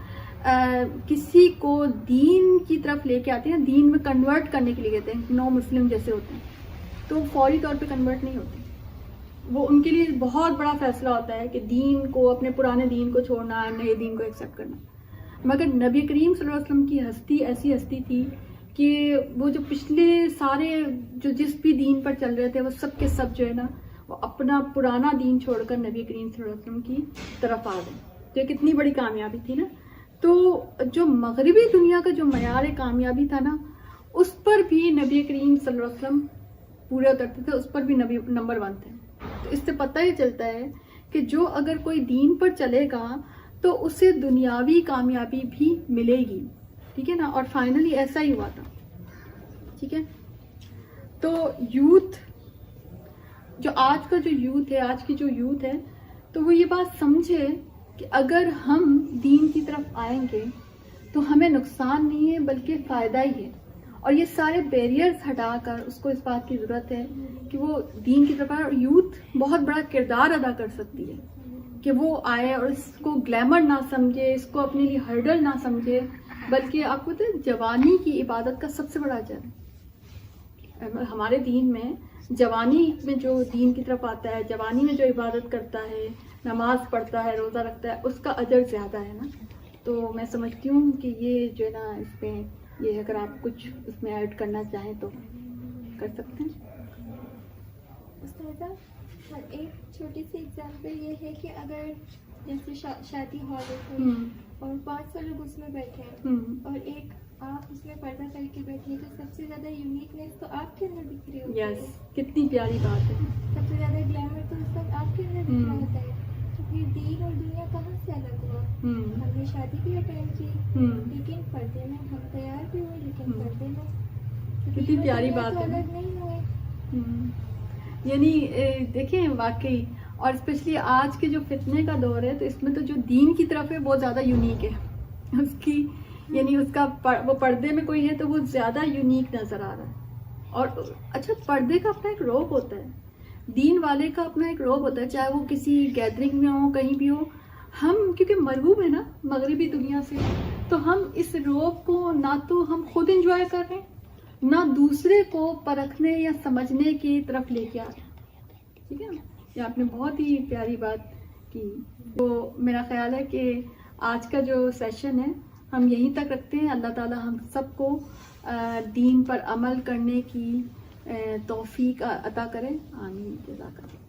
[SPEAKER 1] کسی کو دین کی طرف لے کے آتے ہیں، دین میں کنورٹ کرنے کے لیے کہتے ہیں، نو مسلم جیسے ہوتے ہیں، تو فوری طور پہ کنورٹ نہیں ہوتے. وہ ان کے لیے بہت بڑا فیصلہ ہوتا ہے کہ دین کو، اپنے پرانے دین کو چھوڑنا، نئے دین کو ایکسیپٹ کرنا. مگر نبی کریم صلی اللہ علیہ وسلم کی ہستی ایسی ہستی تھی کہ وہ جو پچھلے سارے جو جس بھی دین پر چل رہے تھے وہ سب کے سب جو ہے نا وہ اپنا پرانا دین چھوڑ کر نبی کریم صلی اللہ علیہ وسلم کی طرف آ گئے. جو کتنی بڑی کامیابی تھی نا. تو جو مغربی دنیا کا جو معیار کامیابی تھا نا, اس پر بھی نبی کریم صلی اللہ علیہ وسلم پورے اترتے تھے, اس پر بھی نبی نمبر 1 تھے. تو اس سے پتہ ہی چلتا ہے کہ جو اگر کوئی دین پر چلے گا تو اسے دنیاوی کامیابی بھی ملے گی, ٹھیک ہے نا. اور فائنلی ایسا ہی ہوا تھا, ٹھیک ہے. تو یوتھ, جو آج کا جو یوتھ ہے, آج کی جو یوتھ ہے, تو وہ یہ بات سمجھے کہ اگر ہم دین کی طرف آئیں گے تو ہمیں نقصان نہیں ہے بلکہ فائدہ ہی ہے. اور یہ سارے بیریئرز ہٹا کر اس کو اس بات کی ضرورت ہے کہ وہ دین کی طرف آئے. اور یوتھ بہت بڑا کردار ادا کر سکتی ہے کہ وہ آئے اور اس کو گلیمر نہ سمجھے, اس کو اپنے لیے ہرڈل نہ سمجھے, بلکہ آپ کو پتہ ہے جوانی کی عبادت کا سب سے بڑا اجر ہے. ہمارے دین میں جوانی میں جو دین کی طرف آتا ہے, جوانی میں جو عبادت کرتا ہے, نماز پڑھتا ہے, روزہ رکھتا ہے, اس کا اجر زیادہ ہے نا. تو میں سمجھتی ہوں کہ یہ جو ہے نا, اس میں یہ اگر آپ کچھ اس میں ایڈ کرنا چاہیں تو کر سکتے ہیں.
[SPEAKER 3] استاذہ, ایک چھوٹی سی ایگزامپل یہ ہے کہ اگر جیسے شادی ہال ہے اور 500 لوگ اس میں بیٹھے ہیں اور ایک آپ اس میں پردہ کر کے بیٹھے, تو سب سے زیادہ یونیکنیس تو آپ کے اندر دکھ رہی ہوتی ہے.
[SPEAKER 1] یس, کتنی پیاری بات ہے.
[SPEAKER 3] سب سے زیادہ گلیمر تو اس وقت آپ کے اندر دکھ رہا ہوتا ہے. تو پھر دین اور دنیا کہاں سے الگ ہوا؟ ہم نے شادی بھی اٹینڈ کی لیکن پردے میں, ہم تیار بھی ہوئے لیکن پردے میں.
[SPEAKER 1] کتنی پیاری بات ہے.
[SPEAKER 3] الگ نہیں ہوئے.
[SPEAKER 1] یعنی دیکھیں واقعی, اور اسپیشلی آج کے جو فتنے کا دور ہے, تو اس میں تو جو دین کی طرف ہے بہت زیادہ یونیک ہے. اس کی یعنی اس کا وہ پردے میں کوئی ہے تو وہ زیادہ یونیک نظر آ رہا ہے. اور اچھا, پردے کا اپنا ایک روب ہوتا ہے, دین والے کا اپنا ایک روب ہوتا ہے, چاہے وہ کسی گیدرنگ میں ہو, کہیں بھی ہو. ہم کیونکہ مرغوب ہے نا مغربی دنیا سے, تو ہم اس روب کو نہ تو ہم خود انجوائے کر رہے ہیں, نہ دوسرے کو پرکھنے یا سمجھنے کی طرف لے کے آ رہے ہیں. ٹھیک ہے نا, یہ آپ نے بہت ہی پیاری بات کی. تو میرا خیال ہے کہ آج کا جو سیشن ہے ہم یہیں تک رکھتے ہیں. اللہ تعالی ہم سب کو دین پر عمل کرنے کی توفیق عطا کرے. آمین. جزاک اللہ.